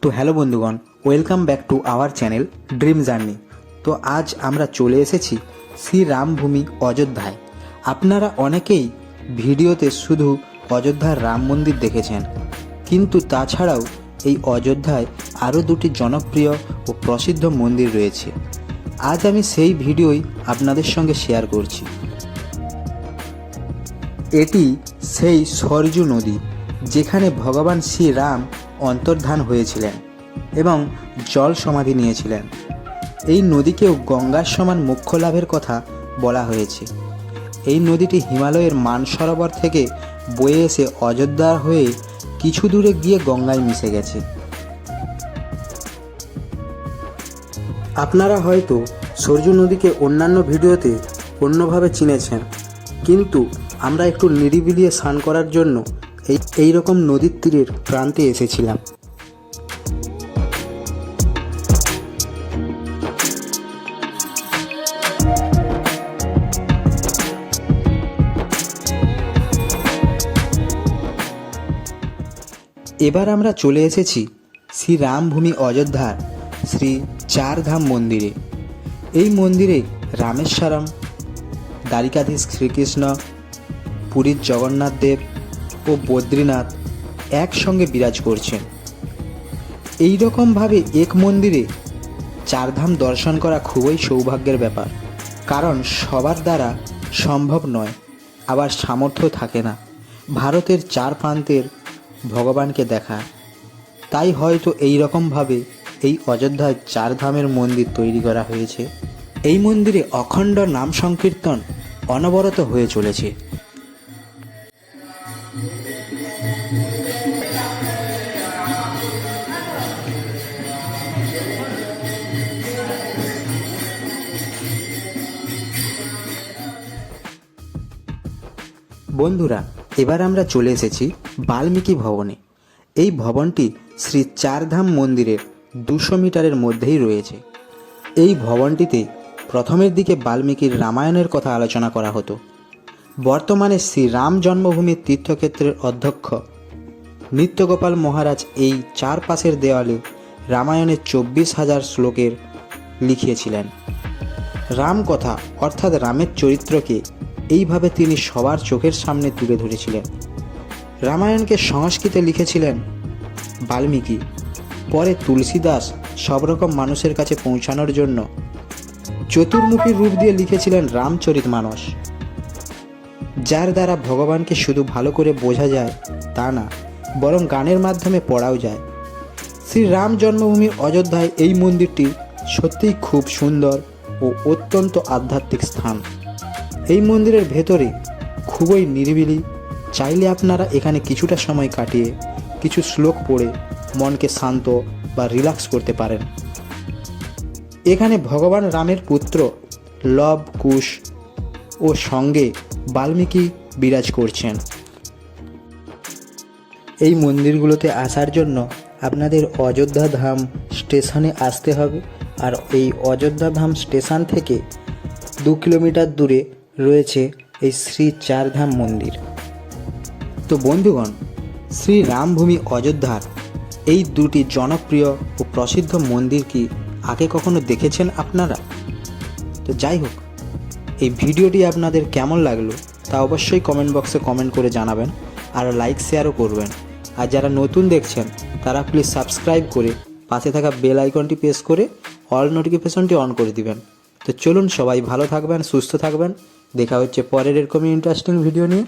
তো হ্যালো বন্ধুগণ, welcome back to our channel dream journey. তো আজ আমরা চলে এসেছি শ্রী রামভূমি অযোধ্যায়। আপনারা অনেকেই ভিডিওতে শুধু অযোধ্যার রাম মন্দির দেখেছেন, কিন্তু তাছাড়াও এই অযোধ্যায় আরও দুটি জনপ্রিয় ও প্রসিদ্ধ মন্দির রয়েছে। আজ আমি সেই ভিডিওই আপনাদের সঙ্গে শেয়ার করছি। এটি সেই সরজু নদী, যেখানে ভগবান শ্রীরাম অন্তর্ধান হয়েছিলেন এবং জল সমাধি নিয়েছিলেন। এই নদীকেও গঙ্গার সমান মোক্ষ লাভের কথা বলা হয়েছে। এই নদীটি হিমালয়ের মানসরোবর থেকে বয়ে এসে অযোধ্যার হয়ে কিছু দূরে গিয়ে গঙ্গায় মিশে গেছে। আপনারা হয়তো সরজু নদীকে অন্যান্য ভিডিওতে অন্যভাবে চিনেছেন, কিন্তু আমরা একটু নিরিবিলি স্নান করার জন্য এই রকম নদীর তীরের প্রান্তে এসেছিলাম। এবার আমরা চলে এসেছি শ্রী রামভূমি অযোধ্যার শ্রী চারধাম মন্দিরে। এই মন্দিরে রামেশ্বরম, দ্বারিকাধীশ শ্রীকৃষ্ণ, পুরীর জগন্নাথ দেব ও বদ্রীনাথ একসঙ্গে বিরাজ করছেন। এই রকমভাবে এক মন্দিরে চারধাম দর্শন করা খুবই সৌভাগ্যের ব্যাপার, কারণ সবার দ্বারা সম্ভব নয়, আবার সামর্থ্য থাকে না ভারতের চার প্রান্তের ভগবানকে দেখা। তাই হয়তো এই রকমভাবে এই অযোধ্যায় চারধামের মন্দির তৈরি করা হয়েছে। এই মন্দিরে অখণ্ড নাম সংকীর্তন অনবরত হয়ে চলেছে। বন্ধুরা, এবার আমরা চলে এসেছি বাল্মীকি ভবনে। এই ভবনটি শ্রী চারধাম মন্দিরের 200 মিটারের মধ্যেই রয়েছে। এই ভবনটিতে প্রথমের দিকে বাল্মীকির রামায়ণের কথা আলোচনা করা হতো। বর্তমানে শ্রী রাম জন্মভূমির তীর্থক্ষেত্রের অধ্যক্ষ নিত্যগোপাল মহারাজ এই চারপাশের দেওয়ালে রামায়ণের 24,000 শ্লোকের লিখিয়েছিলেন। রাম কথা অর্থাৎ রামের চরিত্রকে এইভাবে তিনি সবার চোখের সামনে তুলে ধরেছিলেন। রামায়ণকে সংস্কৃতে লিখেছিলেন বাল্মীকি, পরে তুলসীদাস সব রকম মানুষের কাছে পৌঁছানোর জন্য চতুর্মুখী রূপ দিয়ে লিখেছিলেন রামচরিতমানস, যার দ্বারা ভগবানকে শুধু ভালো করে বোঝা যায় তা না, বরং গানের মাধ্যমে পড়াও যায়। শ্রী রাম জন্মভূমির অযোধ্যায় এই মন্দিরটি সত্যিই খুব সুন্দর ও অত্যন্ত আধ্যাত্মিক স্থান। এই মন্দিরের ভেতরে খুবই নিরিবিলি। চাইলে আপনারা এখানে কিছুটা সময় কাটিয়ে কিছু শ্লোক পড়ে মনকে শান্ত বা রিল্যাক্স করতে পারেন। এখানে ভগবান রামের পুত্র লব কুশ ও সঙ্গে বাল্মীকি বিরাজ করছেন। এই মন্দিরগুলোতে আসার জন্য আপনাদের অযোধ্যা ধাম স্টেশনে আসতে হবে, আর এই অযোধ্যা ধাম স্টেশন থেকে 2 কিলোমিটার দূরে রয়েছে এই শ্রী চারধাম মন্দির। তো বন্ধুগণ, শ্রী রামভূমি অযোধ্যার এই দুটি জনপ্রিয় ও প্রসিদ্ধ মন্দির কি আগে কখনো দেখেছেন আপনারা? তো যাই হোক, এই ভিডিওটি আপনাদের কেমন লাগলো তা অবশ্যই কমেন্ট বক্সে কমেন্ট করে জানাবেন, আর লাইক শেয়ারও করবেন। আর যারা নতুন দেখছেন তারা প্লিজ সাবস্ক্রাইব করে পাশে থাকা বেল আইকনটি প্রেস করে অল নোটিফিকেশনটি অন করে দিবেন। তো চলুন, সবাই ভালো থাকবেন, সুস্থ থাকবেন। দেখা হচ্ছে পরের এরকমই ইন্টারেস্টিং ভিডিও নিয়ে।